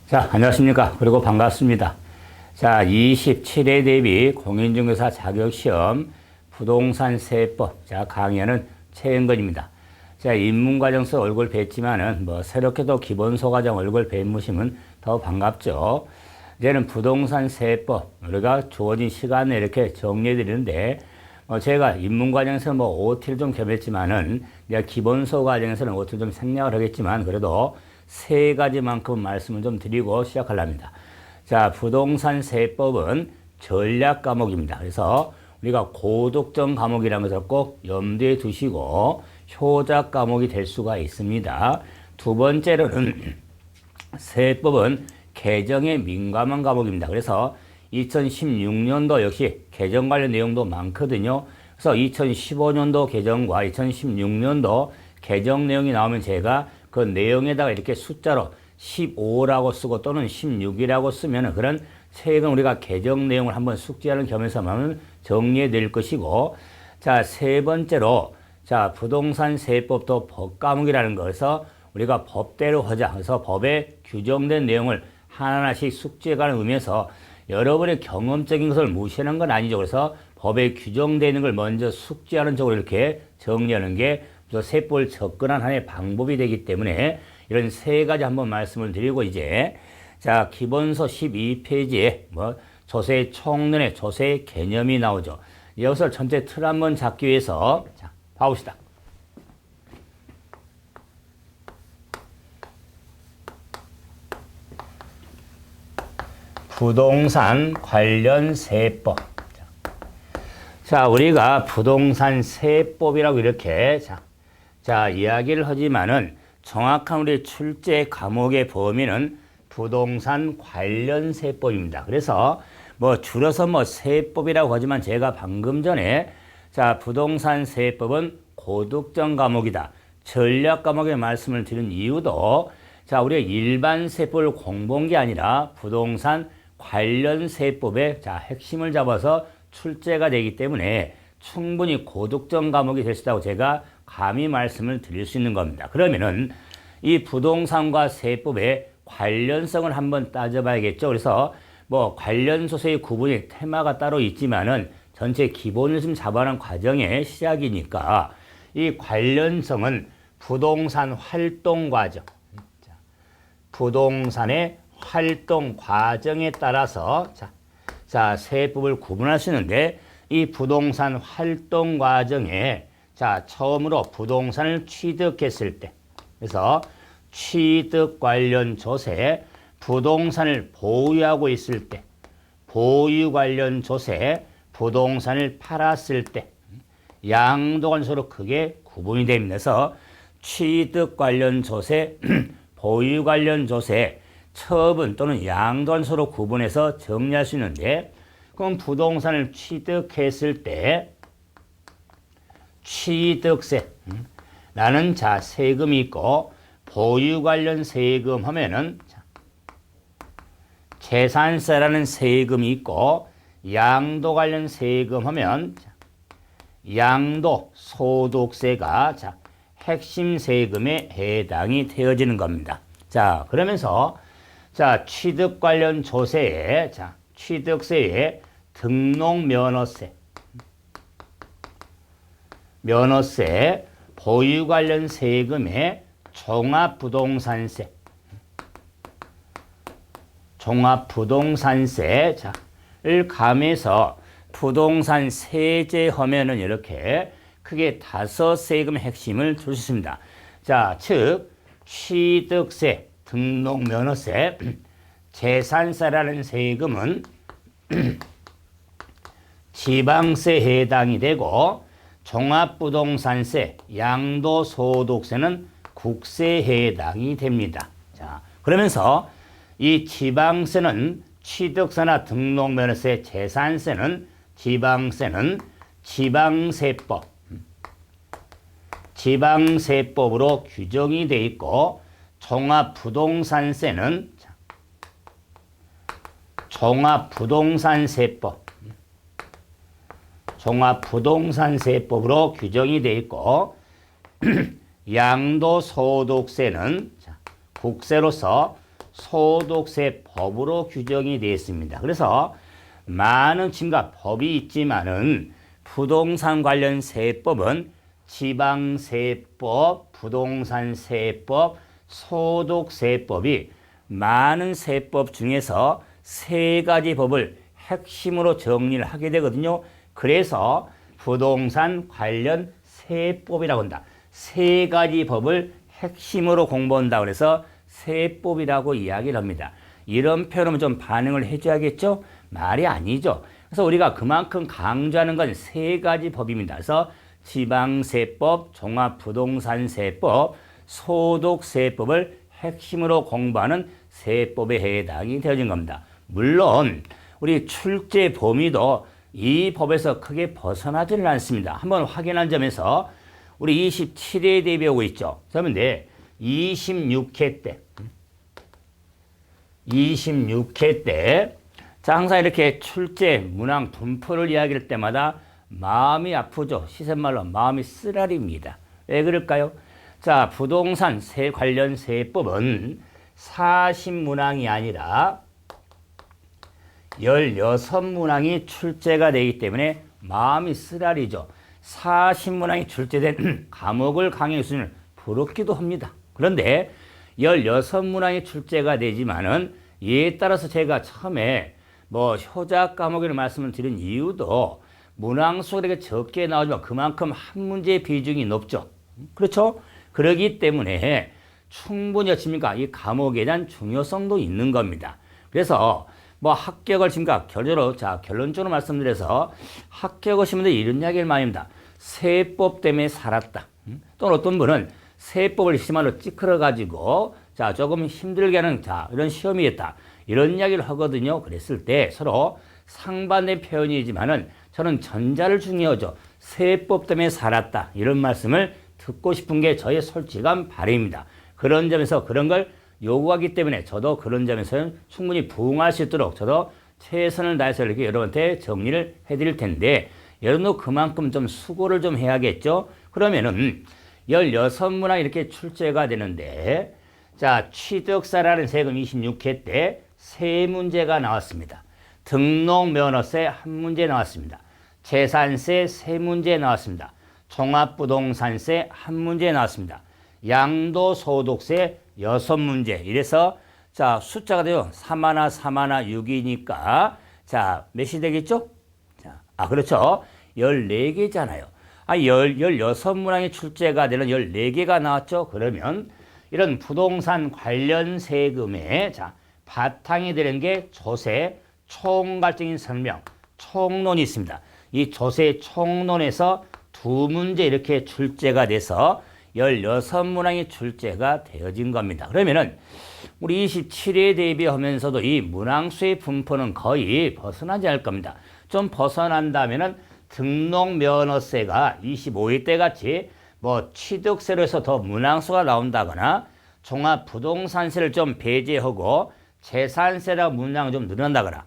자, 안녕하십니까. 그리고 반갑습니다. 자, 27회 대비 공인중개사 자격시험 부동산 세법. 자, 강의하는 최은건입니다. 자, 입문과정에서 얼굴 뵀지만은 새롭게도 기본소과정 얼굴 뵈무시면 더 반갑죠. 이제는 부동산 세법. 우리가 주어진 시간에 이렇게 정리해 드리는데, 제가 입문과정에서 OT를 좀 겸했지만은, 기본소과정에서는 OT를 좀 생략을 하겠지만, 그래도 세 가지만큼 말씀을 좀 드리고 시작하렵니다. 자, 부동산 세법은 전략 과목입니다. 그래서 우리가 고득점 과목이라는 것을 꼭 염두에 두시고 효작 과목이 될 수가 있습니다. 두 번째로는 세법은 개정에 민감한 과목입니다. 그래서 2016년도 역시 개정 관련 내용도 많거든요. 그래서 2015년도 개정과 2016년도 개정 내용이 나오면 제가 그 내용에다가 이렇게 숫자로 15라고 쓰고 또는 16이라고 쓰면 그런 최근 우리가 개정 내용을 한번 숙지하는 겸해서만 정리해 드릴 것이고, 자, 세 번째로, 자, 부동산 세법도 법과목이라는 것에서 우리가 법대로 하자. 그래서 법에 규정된 내용을 하나하나씩 숙지해 가는 의미에서 여러분의 경험적인 것을 무시하는 건 아니죠. 그래서 법에 규정되는 걸 먼저 숙지하는 쪽으로 이렇게 정리하는 게 세법을 접근한 하나의 방법이 되기 때문에 이런 세 가지 한번 말씀을 드리고, 이제 자, 기본서 12페이지에 조세 총론의 조세 개념이 나오죠. 이것을 전체 틀 한번 잡기 위해서 자, 봐봅시다. 부동산 관련 세법. 자, 우리가 부동산 세법이라고 이렇게 자, 이야기를 하지만은 정확한 우리 출제 과목의 범위는 부동산 관련 세법입니다. 그래서 줄여서 세법이라고 하지만 제가 방금 전에 자, 부동산 세법은 고득점 과목이다, 전략 과목의 말씀을 드린 이유도, 자, 우리가 일반 세법을 공부한 게 아니라 부동산 관련 세법의 자, 핵심을 잡아서 출제가 되기 때문에 충분히 고득점 과목이 될 수 있다고 제가 감히 말씀을 드릴 수 있는 겁니다. 그러면은 이 부동산과 세법의 관련성을 한번 따져봐야겠죠. 그래서 관련 소재의 구분이 테마가 따로 있지만은 전체 기본을 좀 잡아가는 과정의 시작이니까 이 관련성은 부동산 활동 과정, 부동산의 활동 과정에 따라서 자, 세법을 구분할 수 있는데, 이 부동산 활동 과정에 자, 처음으로 부동산을 취득했을 때, 그래서 취득 관련 조세, 부동산을 보유하고 있을 때, 보유 관련 조세, 부동산을 팔았을 때, 양도 관소로 크게 구분이 됩니다. 그래서 취득 관련 조세, 보유 관련 조세, 처분 또는 양도 관소로 구분해서 정리할 수 있는데, 그럼 부동산을 취득했을 때 취득세 라는 자, 세금이 있고, 보유 관련 세금 하면은 재산세라는 세금이 있고, 양도 관련 세금 하면 양도 소득세가 자, 핵심 세금에 해당이 되어지는 겁니다. 자, 그러면서 자, 취득 관련 조세에 자, 취득세에 등록 면허세, 보유 관련 세금에 종합부동산세, 를 감해서 부동산 세제 하면은 이렇게 크게 5 세금의 핵심을 줄 수 있습니다. 자, 즉 취득세, 등록 면허세, 재산세라는 세금은 지방세에 해당이 되고, 종합부동산세, 양도소득세는 국세에 해당이 됩니다. 자, 그러면서 이 지방세는 취득세나 등록면허세, 재산세는 지방세는 지방세법으로 규정이 되어 있고, 종합부동산세는 종합부동산세법으로 규정이 되어 있고, 양도소득세는 국세로서 소득세법으로 규정이 되어 있습니다. 그래서 많은 지금과 법이 있지만은 부동산 관련 세법은 지방세법, 부동산세법, 소득세법이 많은 세법 중에서 세 가지 법을 핵심으로 정리를 하게 되거든요. 그래서 부동산 관련 세법이라고 한다. 세 가지 법을 핵심으로 공부한다. 그래서 세법이라고 이야기를 합니다. 이런 표현은 좀 반응을 해줘야겠죠? 말이 아니죠. 그래서 우리가 그만큼 강조하는 건 세 가지 법입니다. 그래서 지방세법, 종합부동산세법, 소득세법을 핵심으로 공부하는 세법에 해당이 되어진 겁니다. 물론 우리 출제 범위도 이 법에서 크게 벗어나지는 않습니다. 한번 확인한 점에서 우리 27회 대비하고 있죠. 그러면 26회 때 자, 항상 이렇게 출제, 문항, 분포를 이야기할 때마다 마음이 아프죠. 시샘말로 마음이 쓰라립니다. 왜 그럴까요? 자, 부동산 관련 세법은 40문항이 아니라 16문항이 출제가 되기 때문에 마음이 쓰라리죠. 40문항이 출제된 과목을 강의 수준을 부럽기도 합니다. 그런데 16문항이 출제가 되지만은 이에 따라서 제가 처음에 효작 과목이라는 말씀을 드린 이유도 문항 수가 되게 적게 나오지만 그만큼 한 문제의 비중이 높죠. 그렇죠? 그렇기 때문에 충분히 어찌입니까? 이 과목에 대한 중요성도 있는 겁니다. 그래서 합격을 지금까 결론적으로 말씀드려서 합격을 시면 이런 이야기를 많이 합니다. 세법 때문에 살았다. 또는 어떤 분은 세법을 시말로 찌그러가지고 조금 힘들게 하는 이런 시험이었다. 이런 이야기를 하거든요. 그랬을 때 서로 상반된 표현이지만은 저는 전자를 중요하죠. 세법 때문에 살았다. 이런 말씀을 듣고 싶은 게 저의 솔직한 바람입니다. 그런 점에서 그런 걸 요구하기 때문에 저도 그런 점에서는 충분히 부응할 수 있도록 저도 최선을 다해서 이렇게 여러분한테 정리를 해드릴 텐데 여러분도 그만큼 좀 수고를 좀 해야겠죠. 그러면은 16문항 이렇게 출제가 되는데 자, 취득세라는 세금 26회 때 세 문제가 나왔습니다. 등록면허세 한 문제 나왔습니다. 재산세 세 문제 나왔습니다. 종합부동산세 한 문제 나왔습니다. 양도소득세 6문제. 이래서 자, 숫자가 돼요. 3하나 3하나 6이니까 자, 몇이 되겠죠? 자, 그렇죠. 14개잖아요. 16문항이 출제가 되는 14개가 나왔죠. 그러면 이런 부동산 관련 세금에 바탕이 되는 게 조세 총괄적인 설명, 총론이 있습니다. 이 조세 총론에서 두 문제 이렇게 출제가 돼서 16문항이 출제가 되어진 겁니다. 그러면은 우리 27회 대비하면서도 이 문항수의 분포는 거의 벗어나지 않을 겁니다. 좀 벗어난다면은 등록면허세가 25회 때 같이 취득세로 해서 더 문항수가 나온다거나 종합부동산세를 좀 배제하고 재산세라 문항이 좀 늘어난다거나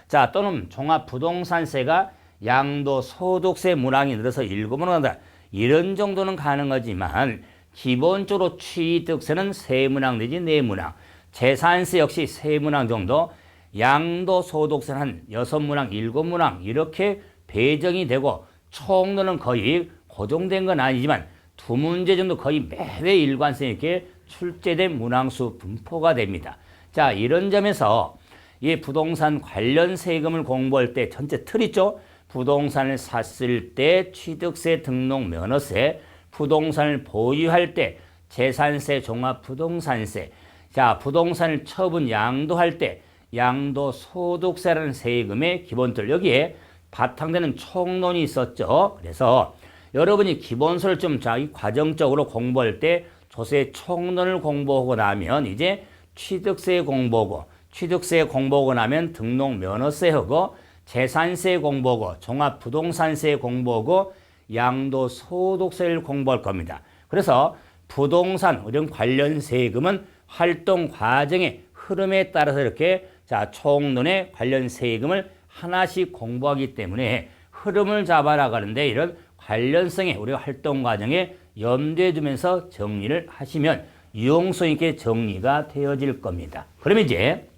자, 또는 종합부동산세가 양도소득세 문항이 늘어서 7문항 난다. 이런 정도는 가능하지만 기본적으로 취득세는 3문항 내지 4문항, 재산세 역시 3문항 정도, 양도소득세는 한 6문항, 7문항 이렇게 배정이 되고 총론은 거의 고정된 건 아니지만 두 문제 정도 거의 매회 일관성 있게 출제된 문항수 분포가 됩니다. 자, 이런 점에서 이 부동산 관련 세금을 공부할 때 전체 틀 있죠? 부동산을 샀을 때 취득세, 등록, 면허세, 부동산을 보유할 때 재산세, 종합부동산세, 자, 부동산을 처분, 양도할 때 양도소득세라는 세금의 기본들 여기에 바탕되는 총론이 있었죠. 그래서 여러분이 기본서를 좀 과정적으로 공부할 때 조세 총론을 공부하고 나면 이제 취득세 공부하고 취득세 공부하고 나면 등록 면허세하고 재산세 공부하고 종합부동산세 공부하고 양도소득세를 공부할 겁니다. 그래서 부동산 이런 관련 세금은 활동 과정의 흐름에 따라서 이렇게 총론의 관련 세금을 하나씩 공부하기 때문에 흐름을 잡아나가는데 이런 관련성에 우리가 활동 과정에 염두에 두면서 정리를 하시면 유용성 있게 정리가 되어질 겁니다. 그러면 이제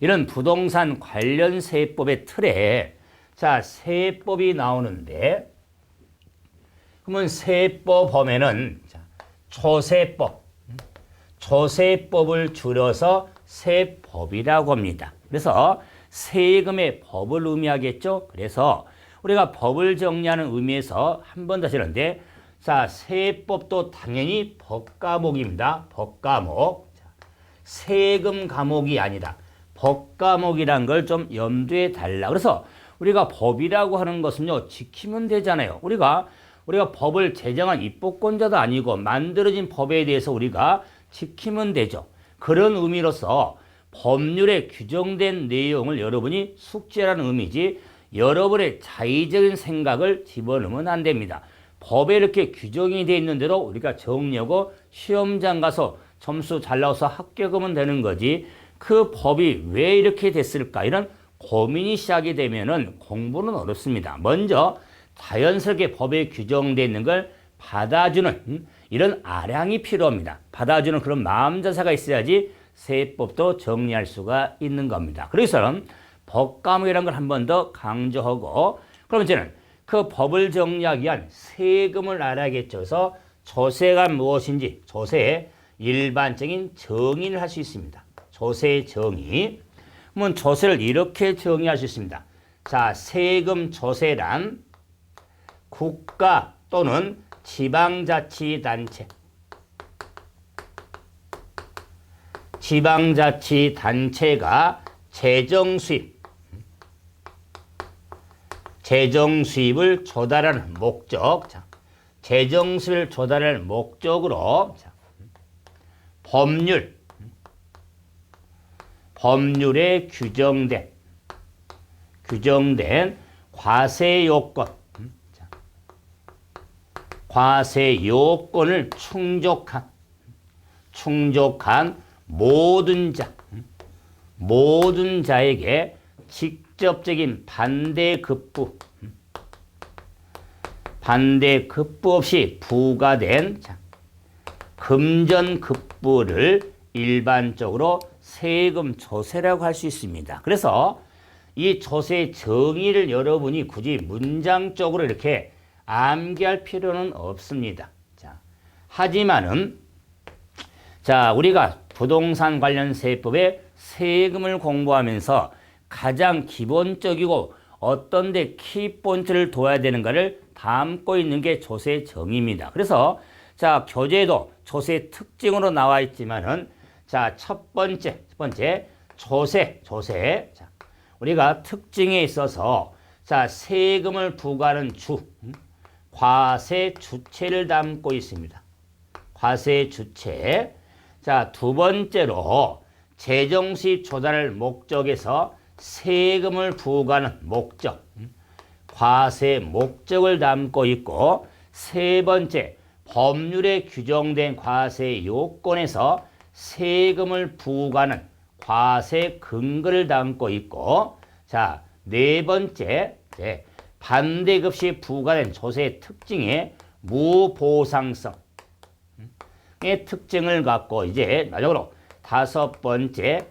이런 부동산 관련 세법의 틀에 자, 세법이 나오는데 그러면 세법 보면은 조세법, 조세법을 줄여서 세법이라고 합니다. 그래서 세금의 법을 의미하겠죠. 그래서 우리가 법을 정리하는 의미에서 한 번 다시 하는데 자, 세법도 당연히 법 과목입니다. 법 과목. 세금 과목이 아니라 법 과목이란 걸 좀 염두에 달라. 그래서 우리가 법이라고 하는 것은요, 지키면 되잖아요. 우리가 법을 제정한 입법권자도 아니고 만들어진 법에 대해서 우리가 지키면 되죠. 그런 의미로서 법률에 규정된 내용을 여러분이 숙지하라는 의미지 여러분의 자의적인 생각을 집어넣으면 안 됩니다. 법에 이렇게 규정이 되어 있는 대로 우리가 정리하고 시험장 가서 점수 잘 나와서 합격하면 되는 거지 그 법이 왜 이렇게 됐을까 이런 고민이 시작이 되면은 공부는 어렵습니다. 먼저 자연스럽게 법에 규정되어 있는 걸 받아주는 이런 아량이 필요합니다. 받아주는 그런 마음 자세가 있어야지 세법도 정리할 수가 있는 겁니다. 그래서 법 과목이라는 걸 한 번 더 강조하고 그럼 이제는 그 법을 정리하기 위한 세금을 알아야겠죠. 그래서 조세가 무엇인지 조세의 일반적인 정의를 할 수 있습니다. 조세의 정의. 그러면 조세를 이렇게 정의할 수 있습니다. 자, 세금 조세란 국가 또는 지방자치단체, 지방자치단체가 재정수입을 조달하는 목적, 자, 재정수입을 조달할 목적으로 자, 법률에 규정된 과세 요건을 충족한 모든 자에게 직접적인 반대급부 없이 부과된 금전급부를 일반적으로 세금 조세라고 할 수 있습니다. 그래서 이 조세 정의를 여러분이 굳이 문장적으로 이렇게 암기할 필요는 없습니다. 자, 하지만은 자, 우리가 부동산 관련 세법의 세금을 공부하면서 가장 기본적이고 어떤 데 키포인트를 둬야 되는가를 담고 있는 게 조세 정의입니다. 그래서 자, 교재에도 조세 특징으로 나와 있지만은 자, 첫 번째 조세. 자, 우리가 특징에 있어서 자, 세금을 부과하는 과세 주체를 담고 있습니다. 과세 주체. 자, 두 번째로 재정수입 조달을 목적에서 세금을 부과하는 목적, 과세 목적을 담고 있고 세 번째 법률에 규정된 과세 요건에서 세금을 부과하는 과세 근거를 담고 있고 자, 네 번째 반대급시 부과된 조세의 특징의 무보상성의 특징을 갖고 이제 마지막으로 다섯 번째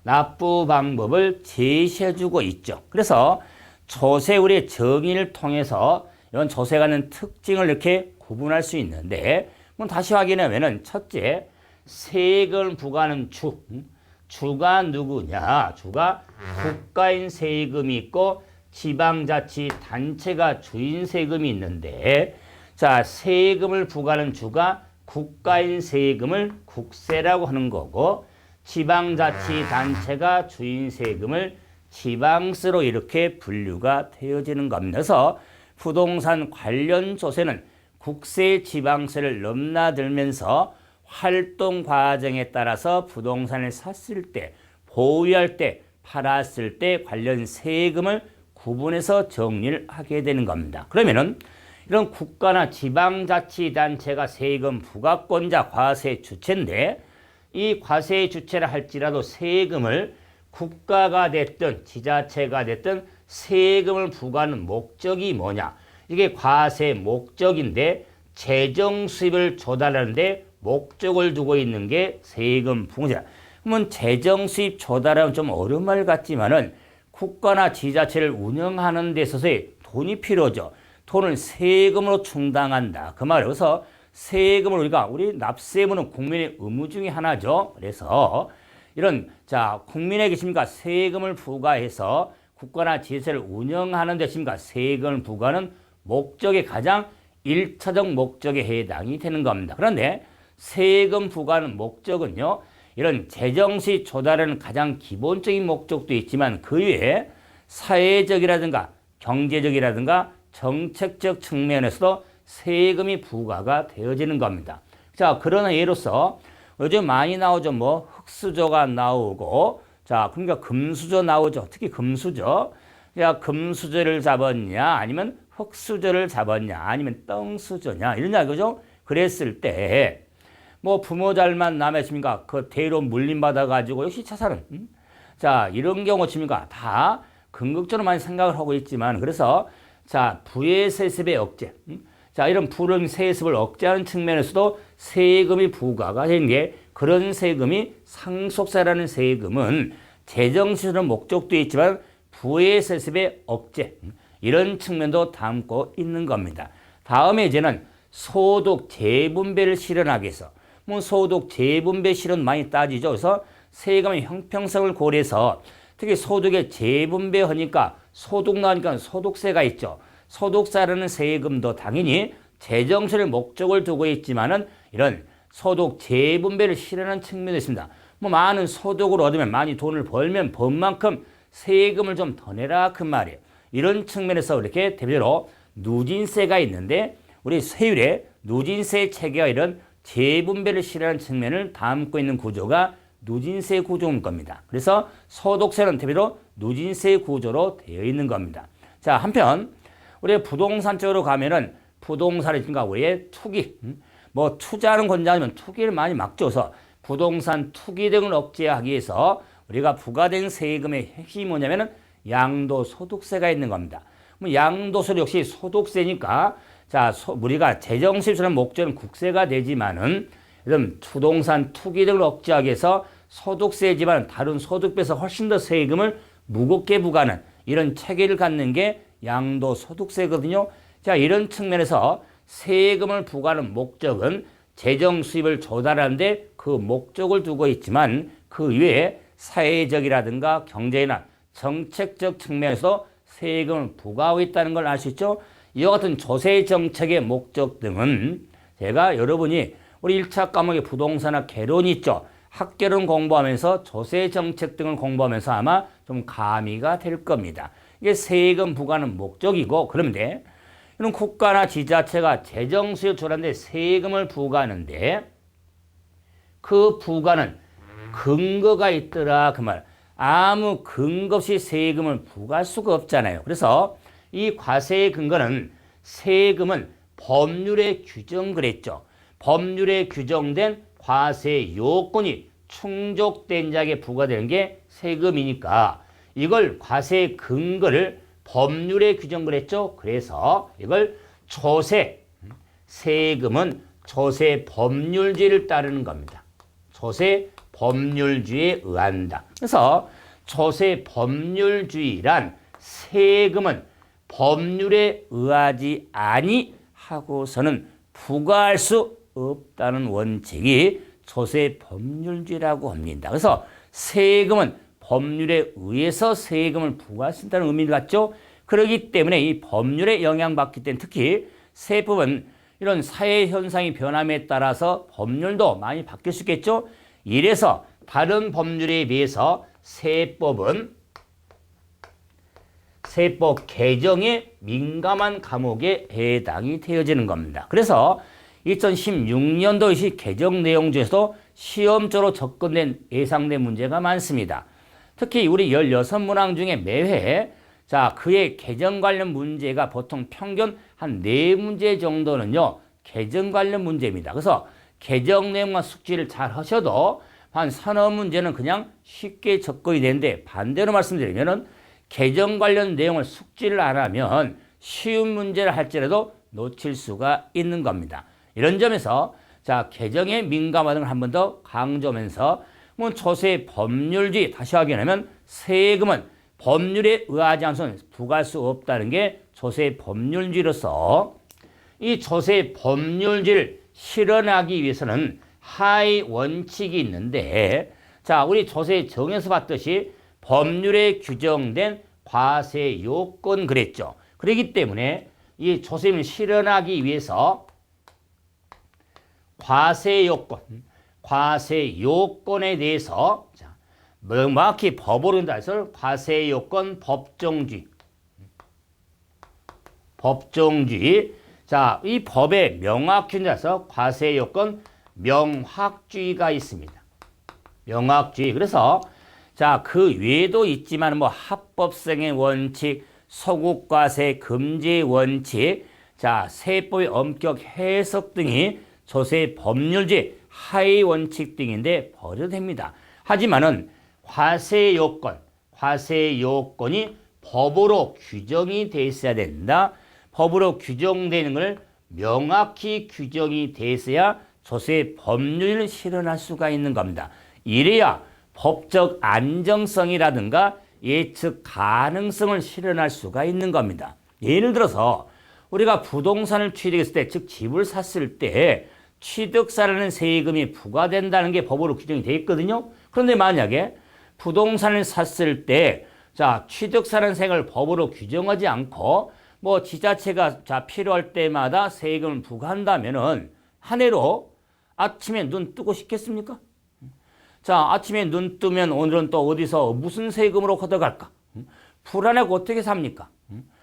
납부 방법을 제시해주고 있죠. 그래서 조세 우리의 정의를 통해서 이런 조세가 갖는 특징을 이렇게 구분할 수 있는데 그럼 다시 확인하면은 첫째 세금을 부과하는 주가 누구냐? 주가 국가인 세금이 있고 지방자치단체가 주인 세금이 있는데 자, 세금을 부과하는 주가 국가인 세금을 국세라고 하는 거고 지방자치단체가 주인 세금을 지방세로 이렇게 분류가 되어지는 겁니다. 그래서 부동산 관련 조세는 국세, 지방세를 넘나들면서 활동 과정에 따라서 부동산을 샀을 때, 보유할 때, 팔았을 때 관련 세금을 구분해서 정리를 하게 되는 겁니다. 그러면은 이런 국가나 지방자치단체가 세금 부과권자 과세 주체인데 이 과세 주체라 할지라도 세금을 국가가 됐든 지자체가 됐든 세금을 부과하는 목적이 뭐냐? 이게 과세 목적인데 재정 수입을 조달하는데 목적을 두고 있는 게 세금 부과입니다. 그러면 재정 수입 조달하면 좀 어려운 말 같지만은 국가나 지자체를 운영하는 데 있어서의 돈이 필요하죠. 돈을 세금으로 충당한다. 그 말이에요. 그래서 세금을 우리 납세부는 국민의 의무 중에 하나죠. 그래서 이런 국민에게 십니까 세금을 부과해서 국가나 지자체를 운영하는 데 십니까 세금을 부과하는 목적의 가장 1차적 목적에 해당이 되는 겁니다. 그런데 세금 부과하는 목적은요. 이런 재정수입 조달하는 가장 기본적인 목적도 있지만 그 외에 사회적이라든가 경제적이라든가 정책적 측면에서도 세금이 부과가 되어지는 겁니다. 자, 그러나 예로서 요즘 많이 나오죠. 뭐 흑수저가 나오고 그러니까 금수저 나오죠. 특히 금수저. 금수저를 잡았냐 아니면 흑수저를 잡았냐 아니면 똥수저냐 이런 이야기죠. 그랬을 때 뭐 부모 잘만 남았습니까? 그 대로 물림받아 가지고 역시 자살은 이런 경우 칩니까? 다 긍정적으로 많이 생각을 하고 있지만 그래서 부의 세습의 억제 이런 불응 세습을 억제하는 측면에서도 세금이 부과가 된 게 그런 세금이 상속세라는 세금은 재정시설의 목적도 있지만 부의 세습의 억제 이런 측면도 담고 있는 겁니다. 다음에 이제는 소득 재분배를 실현하기 위해서 소득 재분배 실현 많이 따지죠. 그래서 세금의 형평성을 고려해서 특히 소득의 재분배하니까 소득 나오니까 소득세가 있죠. 소득세라는 세금도 당연히 재정세를 목적을 두고 있지만은 이런 소득 재분배를 실현하는 측면도 있습니다. 많은 소득을 얻으면 많이 돈을 벌면 번 만큼 세금을 좀 더 내라 그 말이에요. 이런 측면에서 이렇게 대표적으로 누진세가 있는데 우리 세율의 누진세 체계와 이런 재분배를 실현하는 측면을 담고 있는 구조가 누진세 구조인 겁니다. 그래서 소득세는 대표적으로 누진세 구조로 되어 있는 겁니다. 한편 우리 부동산 쪽으로 가면은 부동산이 있으니까 우리의 투기, 뭐 투자하는 권장이면 투기를 많이 막줘서 부동산 투기 등을 억제하기 위해서 우리가 부과된 세금의 핵심이 뭐냐면은 양도소득세가 있는 겁니다. 양도소득 역시 소득세니까 우리가 재정수입하는 목적은 국세가 되지만은 이런 부동산 투기 등을 억제하기 위해서 소득세지만 다른 소득배에서 훨씬 더 세금을 무겁게 부과하는 이런 체계를 갖는 게 양도소득세거든요. 이런 측면에서 세금을 부과하는 목적은 재정 수입을 조달하는데 그 목적을 두고 있지만 그 외에 사회적이라든가 경제나 정책적 측면에서 세금을 부과하고 있다는 걸 알 수 있죠. 이와 같은 조세 정책의 목적 등은 제가 여러분이 우리 1차 과목에 부동산학 개론이 있죠. 학개론 공부하면서 조세 정책 등을 공부하면서 아마 좀 가미가 될 겁니다. 이게 세금 부과는 목적이고 그런데 이런 국가나 지자체가 재정 수입 조달하는데 세금을 부과하는데 그 부과는 근거가 있더라 그 말. 아무 근거 없이 세금을 부과할 수가 없잖아요. 그래서 이 과세의 근거는 세금은 법률에 규정 그랬죠. 법률에 규정된 과세 요건이 충족된 자에게 부과되는 게 세금이니까 이걸 과세의 근거를 법률에 규정 그랬죠. 그래서 이걸 조세, 세금은 조세 법률주의를 따르는 겁니다. 조세 법률주의에 의한다. 그래서 조세 법률주의란 세금은 법률에 의하지 아니하고서는 부과할 수 없다는 원칙이 조세 법률주의라고 합니다. 그래서 세금은 법률에 의해서 세금을 부과한다는 의미를 갖죠. 그렇기 때문에 이 법률에 영향받기 때문에 특히 세법은 이런 사회 현상이 변함에 따라서 법률도 많이 바뀔 수 있겠죠. 이래서 다른 법률에 비해서 세법은 세법 개정에 민감한 과목에 해당이 되어지는 겁니다. 그래서 2016년도 개정 내용 중에서도 시험적으로 접근된 예상된 문제가 많습니다. 특히 우리 16문항 중에 매회 그의 개정 관련 문제가 보통 평균 한 4문제 정도는요. 개정 관련 문제입니다. 그래서 개정 내용만 숙지를 잘 하셔도 한 서너 문제는 그냥 쉽게 접근이 되는데 반대로 말씀드리면은 개정 관련 내용을 숙지를 안 하면 쉬운 문제를 할지라도 놓칠 수가 있는 겁니다. 이런 점에서 자, 개정에 민감하다는 걸 한 번 더 강조하면서 뭐 조세 법률주의 다시 확인하면 세금은 법률에 의하지 않고는 부과할 수 없다는 게 조세 법률주의로서 이 조세 법률주의를 실현하기 위해서는 하위 원칙이 있는데 자, 우리 조세 정에서 봤듯이 법률에 규정된 과세 요건 그랬죠. 그렇기 때문에 이 조세를 실현하기 위해서 과세 요건에 대해서 자, 명확히 법으로 따서 과세 요건 법정주의. 자, 이 법에 명확히 따서 과세 요건 명확주의가 있습니다. 명확주의. 그래서 자, 그 외에도 있지만 뭐 합법성의 원칙, 소국과세 금지 원칙, 자, 세법의 엄격 해석 등이 조세 법률주의 하위 원칙 등인데 버려도 됩니다. 하지만은 과세 요건이 법으로 규정이 돼 있어야 된다. 법으로 규정되는 걸 명확히 규정이 돼 있어야 조세 법률을 실현할 수가 있는 겁니다. 이래야 법적 안정성이라든가 예측 가능성을 실현할 수가 있는 겁니다. 예를 들어서 우리가 부동산을 취득했을 때, 즉 집을 샀을 때 취득세라는 세금이 부과된다는 게 법으로 규정이 되어 있거든요. 그런데 만약에 부동산을 샀을 때 자, 취득세라는 세금을 법으로 규정하지 않고 뭐 지자체가 자, 필요할 때마다 세금을 부과한다면은 한 해로 아침에 눈 뜨고 싶겠습니까? 자, 아침에 눈 뜨면 오늘은 또 어디서 무슨 세금으로 걷어갈까? 불안하고 어떻게 삽니까?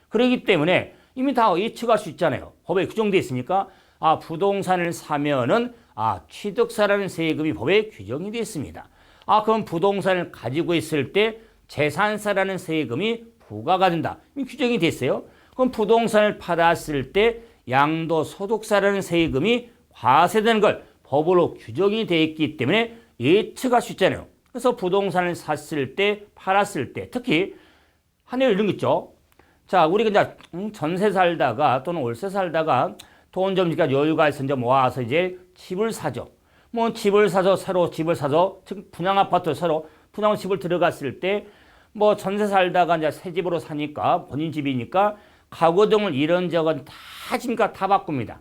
그렇기 때문에 이미 다 예측할 수 있잖아요. 법에 규정되어 있으니까 아, 부동산을 사면은 아, 취득세라는 세금이 법에 규정이 되어 있습니다. 아, 그럼 부동산을 가지고 있을 때 재산세라는 세금이 부과가 된다. 이미 규정이 됐어요. 그럼 부동산을 팔았을 때 양도소득세라는 세금이 과세되는 걸 법으로 규정이 되어 있기 때문에 예측할 수 있잖아요. 그래서 부동산을 샀을 때, 팔았을 때, 특히 한 해 이런 거 있죠. 자, 우리가 이제 전세 살다가 또는 월세 살다가 돈 좀 여유가 있어 이제 모아서 이제 집을 사죠. 뭐 집을 사서 새로 집을 사서 즉 분양 아파트 새로 분양 집을 들어갔을 때 뭐 전세 살다가 이제 새 집으로 사니까 본인 집이니까 가구 등을 이런저런 다 지니까 다 바꿉니다.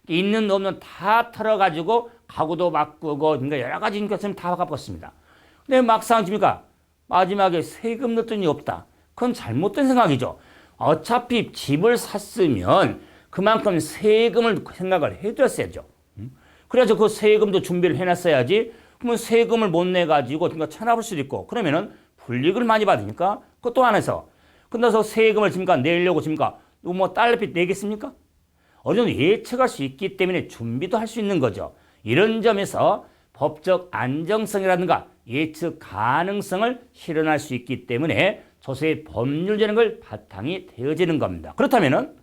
있는 없는 다 털어가지고 가구도 바꾸고 그러니까 여러 가지 것을 다 바꿨습니다. 근데 막상 집니까 마지막에 세금 넣었더니 없다. 그건 잘못된 생각이죠. 어차피 집을 샀으면 그만큼 세금을 생각을 해뒀어야죠. 그래서 그 세금도 준비를 해놨어야지. 그러면 세금을 못 내가지고 그러니까 체납할 수도 있고 그러면은 불이익을 많이 받으니까 그것도 안 해서 끝나서 세금을 지금까 내려고 지금까 뭐 달러빚 내겠습니까? 어느 정도 예측할 수 있기 때문에 준비도 할 수 있는 거죠. 이런 점에서 법적 안정성이라든가 예측 가능성을 실현할 수 있기 때문에 조세 법률이라는 걸 바탕이 되어지는 겁니다. 그렇다면은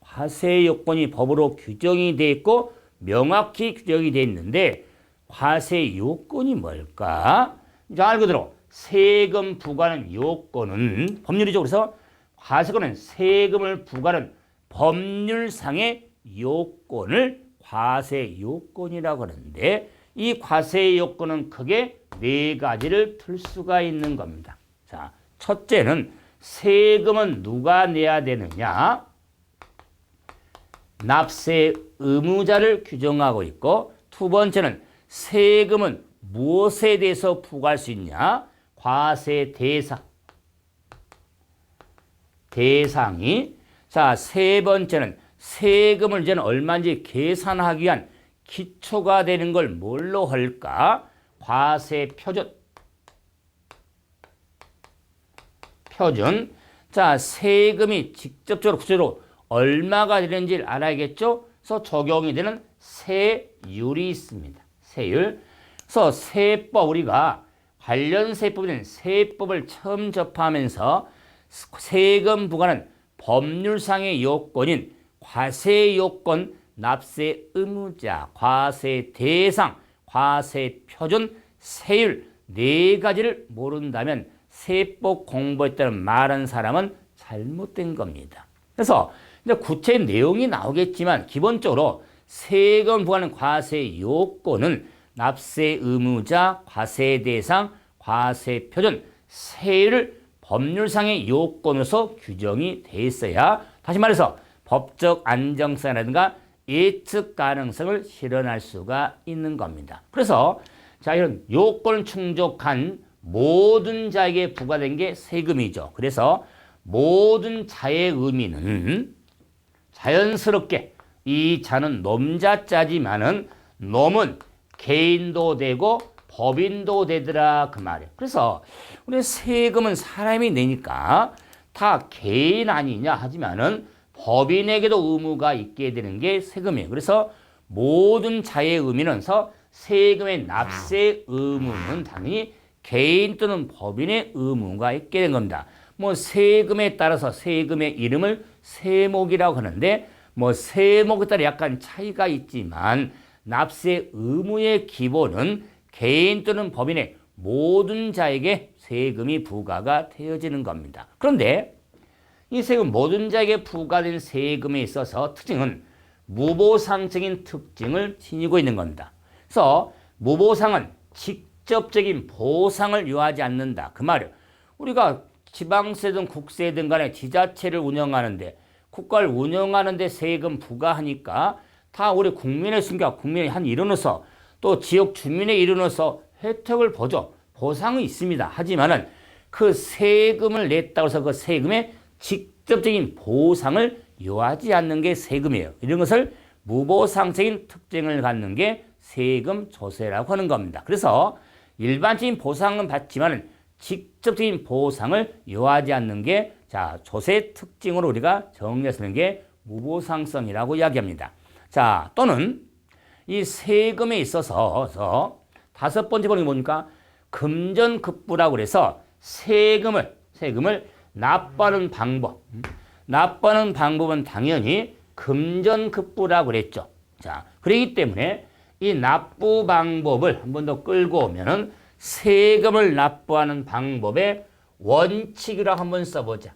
과세 요건이 법으로 규정이 되어 있고 명확히 규정이 되어 있는데 과세 요건이 뭘까? 이제 말 그대로 세금 부과하는 요건은 법률이죠. 그래서 과세권은 세금을 부과하는 법률상의 요건을 과세 요건이라고 하는데 이 과세 요건은 크게 네 가지를 틀 수가 있는 겁니다. 자, 첫째는 세금은 누가 내야 되느냐? 납세 의무자를 규정하고 있고 두 번째는 세금은 무엇에 대해서 부과할 수 있냐? 과세 대상이 자, 세 번째는 세금을 이제는 얼마인지 계산하기 위한 기초가 되는 걸 뭘로 할까? 과세 표준. 자, 세금이 직접적으로 구체적으로 얼마가 되는지를 알아야겠죠? 그래서 적용이 되는 세율이 있습니다. 세율. 그래서 세법, 우리가 관련 세법인 세법을 처음 접하면서 세금 부과는 법률상의 요건인 과세 요건, 납세 의무자, 과세 대상, 과세 표준, 세율 네 가지를 모른다면 세법 공부했다는 말한 사람은 잘못된 겁니다. 그래서 이제 구체 내용이 나오겠지만 기본적으로 세금 부과하는 과세 요건은 납세 의무자, 과세 대상, 과세 표준, 세율을 법률상의 요건으로서 규정이 돼 있어야 다시 말해서 법적 안정성이라든가 예측 가능성을 실현할 수가 있는 겁니다. 그래서 자, 이런 요건을 충족한 모든 자에게 부과된 게 세금이죠. 그래서 모든 자의 의미는 자연스럽게 이 자는 놈자자지만은 놈은 개인도 되고 법인도 되더라 그 말이에요. 그래서 우리 세금은 사람이 내니까 다 개인 아니냐 하지만은 법인에게도 의무가 있게 되는 게 세금이에요. 그래서 모든 자의 의미는 세금의 납세 의무는 당연히 개인 또는 법인의 의무가 있게 된 겁니다. 뭐 세금에 따라서 세금의 이름을 세목이라고 하는데 뭐 세목에 따라 약간 차이가 있지만 납세 의무의 기본은 개인 또는 법인의 모든 자에게 세금이 부과가 되어지는 겁니다. 그런데 이 세금 모든 자에게 부과된 세금에 있어서 특징은 무보상적인 특징을 지니고 있는 겁니다. 그래서 무보상은 직접적인 보상을 요하지 않는다. 그 말이에요. 우리가 지방세든 국세든 간에 지자체를 운영하는데 국가를 운영하는데 세금 부과하니까 다 우리 국민의 순간 국민의 한 일원으로서 또 지역 주민의 일원으로서 혜택을 보죠. 보상이 있습니다. 하지만은 그 세금을 냈다고 해서 그 세금의 직접적인 보상을 요하지 않는 게 세금이에요. 이런 것을 무보상적인 특징을 갖는 게 세금 조세라고 하는 겁니다. 그래서 일반적인 보상은 받지만 직접적인 보상을 요하지 않는 게 조세 특징으로 우리가 정리해서는 게 무보상성이라고 이야기합니다. 자, 또는 이 세금에 있어서 다섯 번째 보는 게 뭡니까? 금전급부라고 그래서 세금을 납부하는 방법. 납부하는 방법은 당연히 금전급부라고 그랬죠. 자, 그렇기 때문에 이 납부 방법을 한 번 더 끌고 오면은 세금을 납부하는 방법의 원칙이라고 한번 써보자.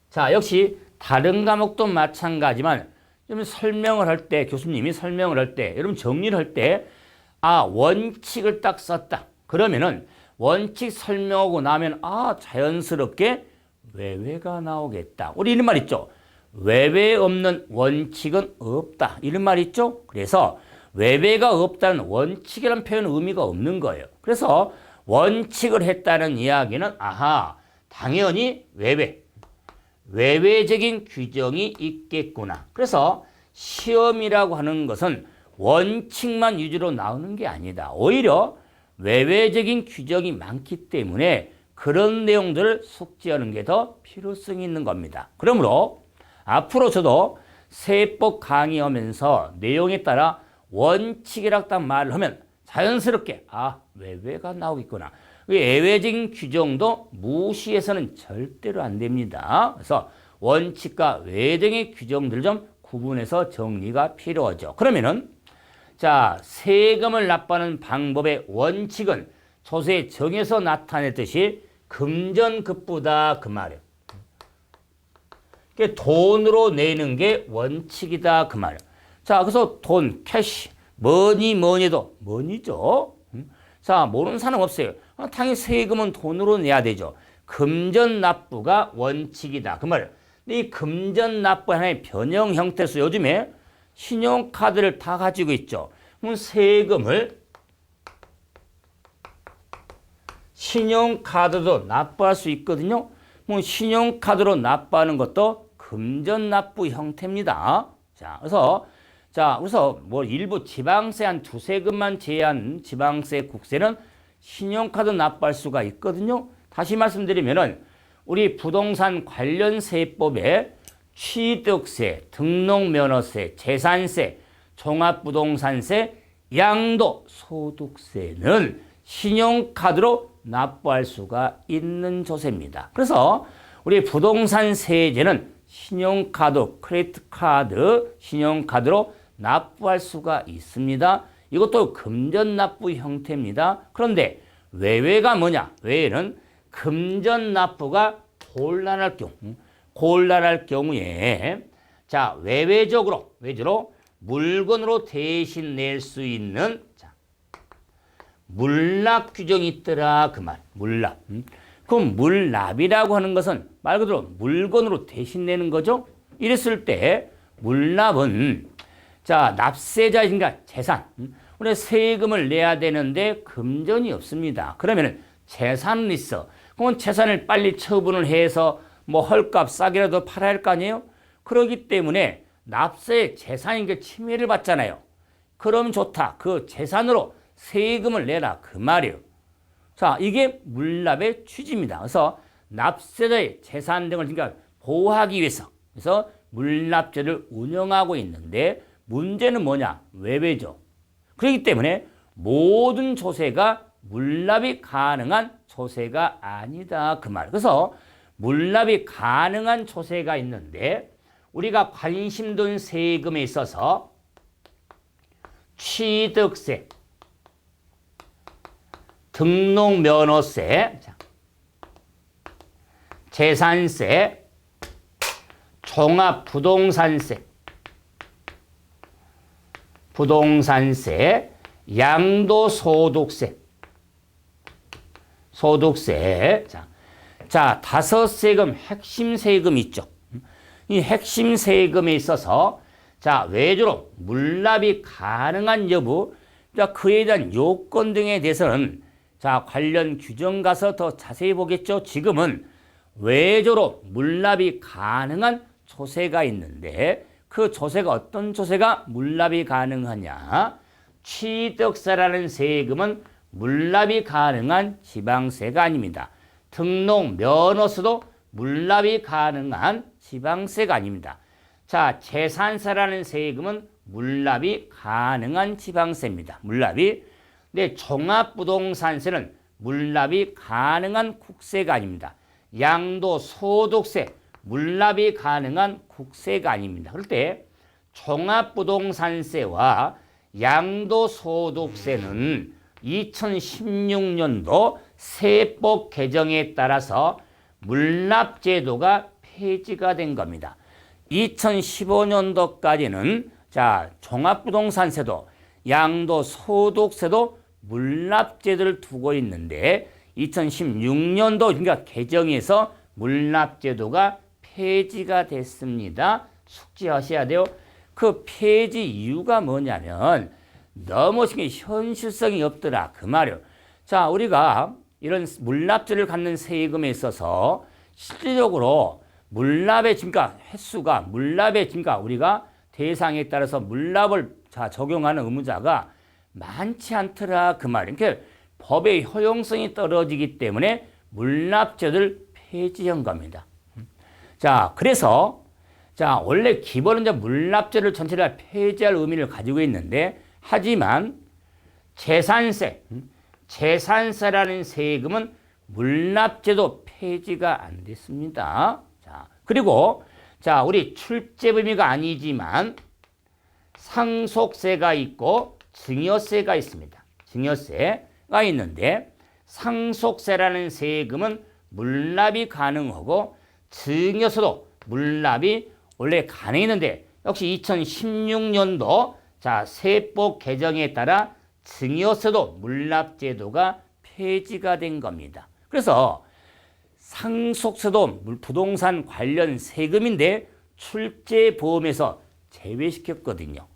자, 역시 다른 과목도 마찬가지만 좀 설명을 할 때, 교수님이 설명을 할 때, 여러분 정리를 할 때, 원칙을 딱 썼다. 그러면은 원칙 설명하고 나면, 자연스럽게 외외가 나오겠다. 우리 이런 말 있죠? 외외 없는 원칙은 없다. 이런 말 있죠? 그래서 외외가 없다는 원칙이라는 표현은 의미가 없는 거예요. 그래서 원칙을 했다는 이야기는, 당연히 외외적인 규정이 있겠구나. 그래서 시험이라고 하는 것은 원칙만 위주로 나오는 게 아니다. 오히려 외외적인 규정이 많기 때문에 그런 내용들을 숙지하는 게 더 필요성이 있는 겁니다. 그러므로 앞으로 저도 세법 강의하면서 내용에 따라 원칙이라고 딱 말을 하면 자연스럽게 외외가 나오겠구나. 예외적인 규정도 무시해서는 절대로 안 됩니다. 그래서 원칙과 외외적인 규정들을 좀 구분해서 정리가 필요하죠. 그러면은 세금을 납부하는 방법의 원칙은 조세 정에서 나타냈듯이 금전급부다 그 말이에요. 돈으로 내는 게 원칙이다 그 말이에요. 그래서 돈, 캐시, 뭐니도 머니죠. 모르는 사람 없어요. 당연히 세금은 돈으로 내야 되죠. 금전납부가 원칙이다 그 말이에요. 근데 이 금전납부 하나의 변형 형태로서 요즘에 신용카드를 다 가지고 있죠. 그럼 세금을 신용카드도 납부할 수 있거든요. 신용카드로 납부하는 것도 금전납부 형태입니다. 그래서 일부 지방세 한 두세 금만 제외한 지방세, 국세는 신용카드 납부할 수가 있거든요. 다시 말씀드리면은 우리 부동산 관련 세법에 취득세, 등록면허세, 재산세, 종합부동산세, 양도소득세는 신용카드로 납부할 수가 있는 조세입니다. 그래서 우리 부동산 세제는 신용카드, 크레디트카드, 신용카드로 납부할 수가 있습니다. 이것도 금전납부 형태입니다. 그런데 외외가 뭐냐? 외외는 금전납부가 곤란할 경우에 자, 외적으로 물건으로 대신 낼 수 있는 자, 물납 규정이 있더라 그 말. 물납. 그럼 물납이라고 하는 것은 말 그대로 물건으로 대신 내는 거죠. 이랬을 때 물납은 자, 납세자인가 재산. 우리 세금을 내야 되는데 금전이 없습니다. 그러면은 재산은 있어. 그건 재산을 빨리 처분을 해서 뭐 헐값 싸게라도 팔아야 할 거 아니에요? 그렇기 때문에 납세의 재산인 게 침해를 받잖아요. 그럼 좋다. 그 재산으로 세금을 내라 그 말이에요. 자, 이게 물납의 취지입니다. 그래서 납세자의 재산 등을 그러니까 보호하기 위해서 그래서 물납제를 운영하고 있는데 문제는 뭐냐? 외배죠. 그렇기 때문에 모든 조세가 물납이 가능한 조세가 아니다 그 말. 그래서 물납이 가능한 조세가 있는데 우리가 관심 둔 세금에 있어서 취득세, 등록면허세, 재산세, 종합부동산세, 부동산세, 양도소득세, 소득세. 자, 다섯 세금, 핵심 세금 있죠. 이 핵심 세금에 있어서 자, 외주로 물납이 가능한 여부, 자, 그에 대한 요건 등에 대해서는 자, 관련 규정 가서 더 자세히 보겠죠. 지금은 외주로 물납이 가능한 조세가 있는데 그 조세가 어떤 조세가 물납이 가능하냐? 취득세라는 세금은 물납이 가능한 지방세가 아닙니다. 등록 면허세도 물납이 가능한 지방세가 아닙니다. 자, 재산세라는 세금은 물납이 가능한 지방세입니다. 물납이. 근데 종합부동산세는 물납이 가능한 국세가 아닙니다. 양도소득세, 물납이 가능한 국세가 아닙니다. 그럴 때 종합부동산세와 양도소득세는 2016년도 세법 개정에 따라서 물납제도가 폐지가 된 겁니다. 2015년도까지는 자, 종합부동산세도 양도소득세도 물납제도를 두고 있는데 2016년도 그러니까 개정에서 물납제도가 폐지가 됐습니다. 숙지하셔야 돼요. 그 폐지 이유가 뭐냐면 너무 현실성이 없더라 그 말이에요. 자, 우리가 이런 물납제를 갖는 세금에 있어서 실질적으로 물납의 증가 횟수가 물납의 증가 우리가 대상에 따라서 물납을 자, 적용하는 의무자가 많지 않더라 그 말이에요. 그러니까 법의 효용성이 떨어지기 때문에 물납제를 폐지한 겁니다. 자, 그래서 자, 원래 기본은 이제 물납제를 전체를 폐지할 의미를 가지고 있는데 하지만 재산세라는 세금은 물납제도 폐지가 안 됐습니다. 자, 그리고 자, 우리 출제범위가 아니지만 상속세가 있고 증여세가 있습니다. 증여세가 있는데 상속세라는 세금은 물납이 가능하고 증여세도 물납이 원래 가능했는데 역시 2016년도 자, 세법 개정에 따라 증여세도 물납제도가 폐지가 된 겁니다. 그래서 상속세도 부동산 관련 세금인데 출제보험에서 제외시켰거든요.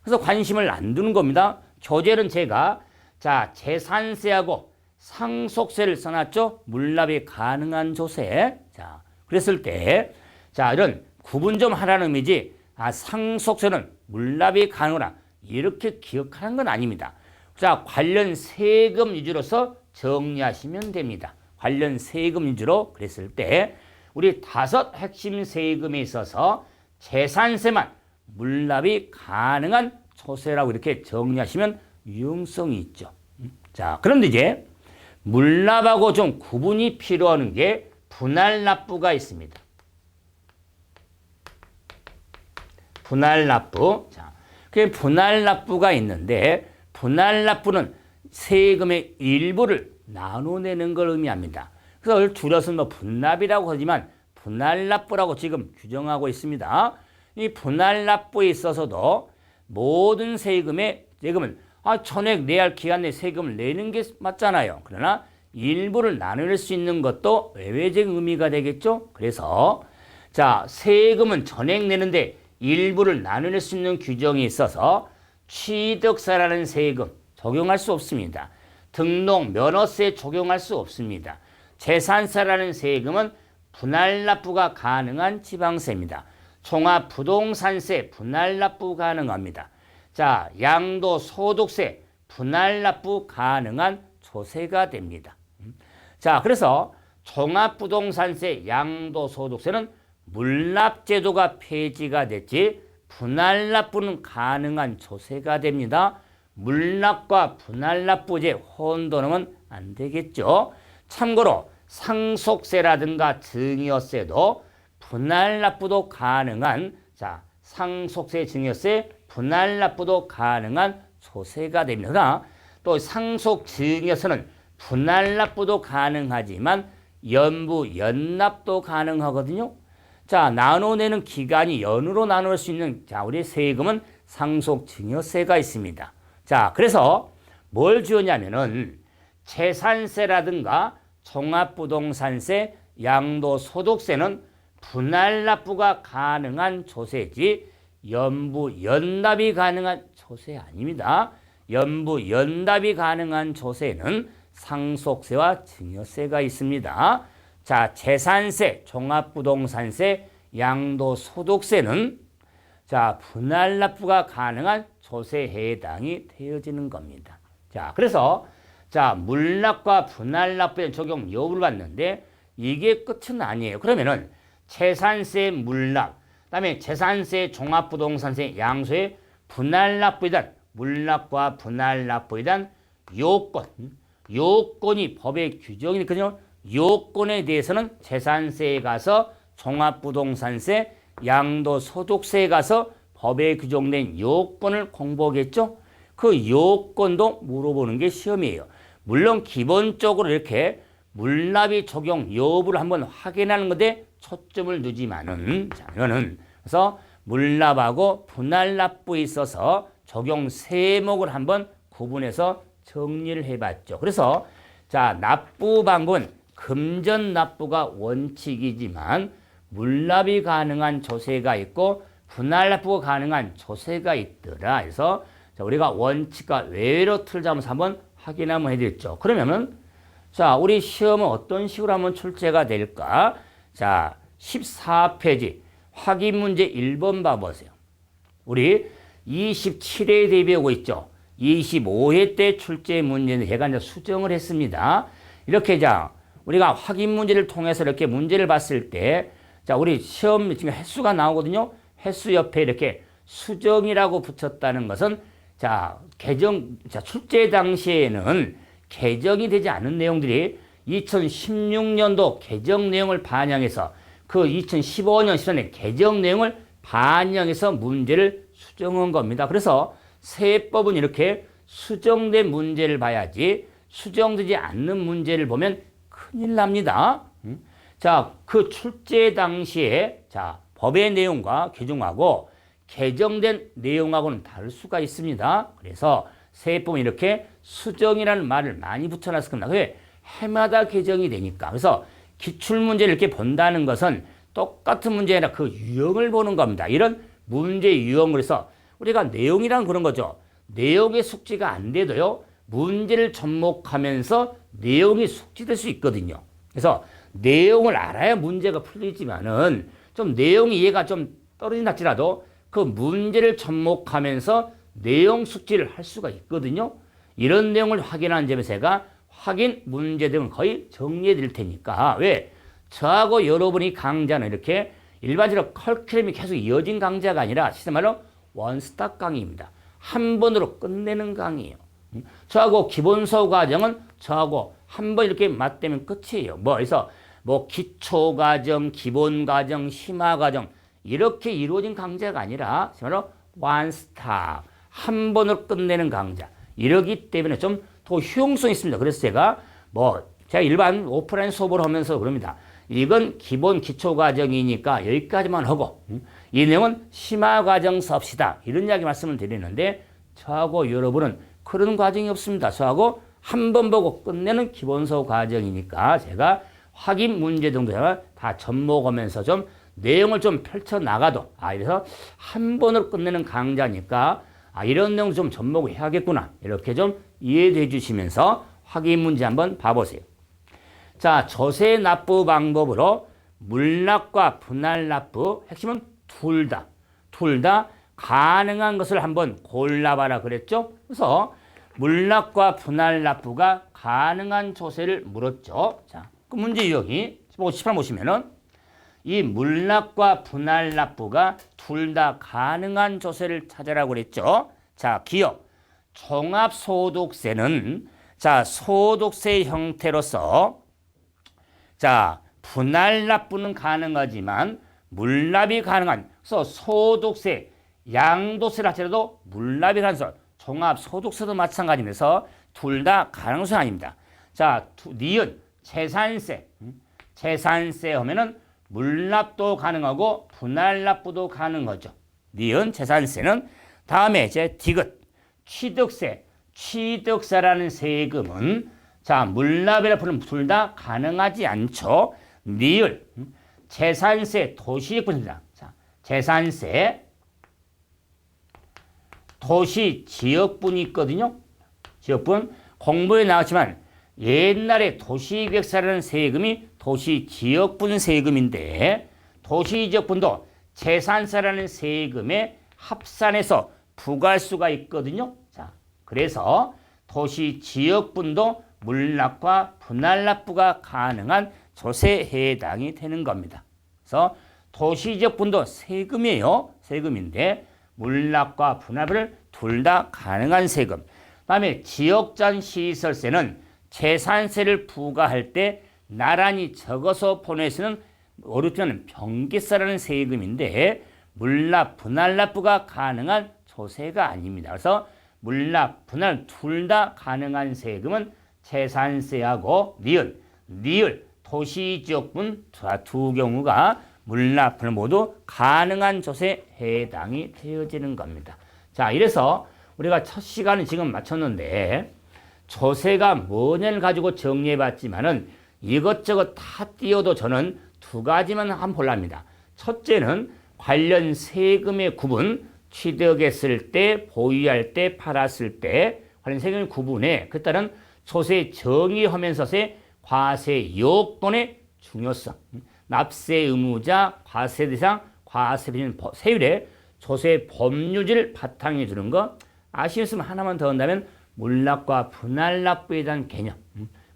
그래서 관심을 안 두는 겁니다. 교재는 제가 자, 재산세하고 상속세를 써놨죠. 물납이 가능한 조세. 자, 그랬을 때 자, 이런 구분 좀 하라는 의미지 아, 상속세는 물납이 가능하다 이렇게 기억하는 건 아닙니다. 자, 관련 세금 위주로서 정리하시면 됩니다. 관련 세금 위주로 그랬을 때 우리 다섯 핵심 세금에 있어서 재산세만 물납이 가능한 조세라고 이렇게 정리하시면 유용성이 있죠. 자, 그런데 이제 물납하고 좀 구분이 필요한 게 분할납부가 있습니다. 분할납부. 자, 그 분할납부가 있는데 분할납부는 세금의 일부를 나눠내는 걸 의미합니다. 그래서 줄여서 뭐 분납이라고 하지만 분할납부라고 지금 규정하고 있습니다. 이 분할납부에 있어서도 모든 세금은 전액 내야 할 기간 내 세금을 내는 게 맞잖아요. 그러나 일부를 나눌 수 있는 것도 외외적 의미가 되겠죠. 그래서 자, 세금은 전액 내는데 일부를 나눌 수 있는 규정이 있어서 취득세라는 세금 적용할 수 없습니다. 등록 면허세 적용할 수 없습니다. 재산세라는 세금은 분할납부가 가능한 지방세입니다. 종합부동산세 분할납부 가능합니다. 자, 양도소득세 분할납부 가능한 조세가 됩니다. 자, 그래서 종합부동산세, 양도소득세는 물납제도가 폐지가 됐지 분할납부는 가능한 조세가 됩니다. 물납과 분할납부제 혼돈하면 안 되겠죠. 참고로 상속세라든가 증여세도 분할납부도 가능한 상속세, 증여세, 분할납부도 가능한 조세가 됩니다. 또 상속, 증여세는 분할납부도 가능하지만 연부, 연납도 가능하거든요. 자, 나눠내는 기간이 연으로 나눌 수 있는 우리 세금은 상속, 증여세가 있습니다. 자, 그래서 뭘 지었냐면은 재산세라든가 종합부동산세, 양도소득세는 분할납부가 가능한 조세지 연부, 연납이 가능한 조세 아닙니다. 연부, 연납이 가능한 조세는 상속세와 증여세가 있습니다. 자, 재산세, 종합부동산세, 양도소득세는 분할납부가 가능한 조세에 해당이 되어지는 겁니다. 자, 그래서 물납과 분할납부에 적용 여부를 봤는데 이게 끝은 아니에요. 그러면은 재산세 물납, 그다음에 재산세, 종합부동산세, 양소의 분할납부에 대한 물납과 분할납부에 대한 요건이 법의 규정이 있거든요. 요건에 대해서는 재산세에 가서 종합부동산세, 양도소득세에 가서 법에 규정된 요건을 공부하겠죠. 그 요건도 물어보는 게 시험이에요. 물론 기본적으로 이렇게 물납이 적용 여부를 한번 확인하는 것에 초점을 두지만은 이거는 그래서 물납하고 분할납부에 있어서 적용 세목을 한번 구분해서 정리를 해봤죠. 그래서 납부 방법은 금전납부가 원칙이지만 물납이 가능한 조세가 있고 분할납부가 가능한 조세가 있더라. 그래서 우리가 원칙과 외외로 틀자면서 한번 확인 한번 해드렸죠. 그러면은 우리 시험은 어떤 식으로 한번 출제가 될까? 14페이지 확인 문제 1번 봐보세요. 우리 27회 대비하고 있죠. 25회 때 출제 문제는 제가 이제 수정을 했습니다. 이렇게 우리가 확인 문제를 통해서 이렇게 문제를 봤을 때 우리 시험 지금 횟수가 나오거든요. 횟수 옆에 이렇게 수정이라고 붙였다는 것은 출제 당시에는 개정이 되지 않은 내용들이 2016년도 개정 내용을 반영해서 그 2015년 시간에 개정 내용을 반영해서 문제를 수정한 겁니다. 그래서 세법은 이렇게 수정된 문제를 봐야지 수정되지 않는 문제를 보면 큰일 납니다. 그 출제 당시에 법의 내용과 규정하고 개정된 내용하고는 다를 수가 있습니다. 그래서 세법은 이렇게 수정이라는 말을 많이 붙여놨을 겁니다. 왜? 해마다 개정이 되니까. 그래서 기출문제를 이렇게 본다는 것은 똑같은 문제가 아니라 그 유형을 보는 겁니다. 이런 문제 유형을 해서 우리가 내용이란 그런 거죠. 내용의 숙지가 안 돼도요. 문제를 접목하면서 내용이 숙지될 수 있거든요. 그래서 내용을 알아야 문제가 풀리지만은 좀 내용이 이해가 좀 떨어진다 할지라도 그 문제를 접목하면서 내용 숙지를 할 수가 있거든요. 이런 내용을 확인하는 점에서 제가 확인 문제 등을 거의 정리해 드릴 테니까. 왜? 저하고 여러분이 강좌는 이렇게 일반적으로 커리큘럼이 계속 이어진 강좌가 아니라 시세 말로 원스톱 강의입니다. 한 번으로 끝내는 강의예요. 저하고 기본서 과정은 저하고 한 번 이렇게 맞대면 끝이에요. 그래서 기초과정, 기본과정, 심화과정 이렇게 이루어진 강좌가 아니라 바로 원스톱 한 번으로 끝내는 강좌. 이러기 때문에 좀 더 효용성이 있습니다. 그래서 제가 일반 오프라인 수업을 하면서 그럽니다. 이건 기본 기초과정이니까 여기까지만 하고 이 내용은 심화 과정 섭시다. 이런 이야기 말씀을 드리는데 저하고 여러분은 그런 과정이 없습니다. 저하고 한 번 보고 끝내는 기본서 과정이니까 제가 확인 문제 정도 제가 다 접목하면서 좀 내용을 좀 펼쳐나가도 이래서 한 번으로 끝내는 강좌니까 이런 내용 좀 접목을 해야겠구나. 이렇게 좀 이해해 주시면서 확인 문제 한번 봐보세요. 자, 조세 납부 방법으로 물납과 분할 납부 핵심은 둘 다 가능한 것을 한번 골라봐라 그랬죠. 그래서 물납과 분할 납부가 가능한 조세를 물었죠. 자, 그 문제 유형이 18 보시면은 이 물납과 분할 납부가 둘 다 가능한 조세를 찾으라고 그랬죠. 자, 기억 종합소득세는 자, 소득세 형태로서 자, 분할 납부는 가능하지만 물납이 가능한 그래서 소득세, 양도세를 하더라도 물납이 가능해서 종합소득세도 마찬가지면서 둘 다 가능한 아닙니다. 자, 니은 재산세. 재산세 하면은 물납도 가능하고 분할 납부도 가능하죠. 니은 재산세는 다음에 이제 디귿 취득세. 취득세라는 세금은 자, 물납이라 부르면 둘 다 가능하지 않죠. 니을 재산세 도시지역분입니다. 자, 재산세 도시지역분이 있거든요. 지역분 공부에 나왔지만 옛날에 도시기획세라는 세금이 도시지역분 세금인데 도시지역분도 재산세라는 세금에 합산해서 부과할 수가 있거든요. 자, 그래서 도시지역분도 물납과 분할 납부가 가능한 조세에 해당이 되는 겁니다. 그래서 도시지역분도 세금이에요. 세금인데 물납과 분할을 둘 다 가능한 세금. 그다음에 지역장 시설세는 재산세를 부과할 때 나란히 적어서 보내서는 어렵지만 병기세라는 세금인데 물납, 분할 납부가 가능한 조세가 아닙니다. 그래서 물납, 분할 둘 다 가능한 세금은 재산세하고 니을, 도시지역분 두 경우가 물납, 분할 모두 가능한 조세에 해당이 되어지는 겁니다. 자, 이래서 우리가 첫 시간은 지금 마쳤는데 조세가 뭐냐를 가지고 정리해봤지만은 이것저것 다 띄워도 저는 두 가지만 한번 볼랍니다. 첫째는 관련 세금의 구분, 취득했을 때, 보유할 때, 팔았을 때 관련 세금의 구분에 그에 따른 조세 정의하면서의 과세 요건의 중요성, 납세 의무자, 과세 대상, 과세 비율, 세율의 조세 법률지를 바탕에 두는 거 아시겠으면 하나만 더 한다면 물납과 분할 납부에 대한 개념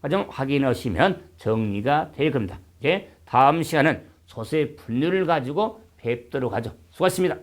과정 확인하시면 정리가 될 겁니다. 이제 다음 시간은 조세 분류를 가지고 뵙도록 하죠. 수고하셨습니다.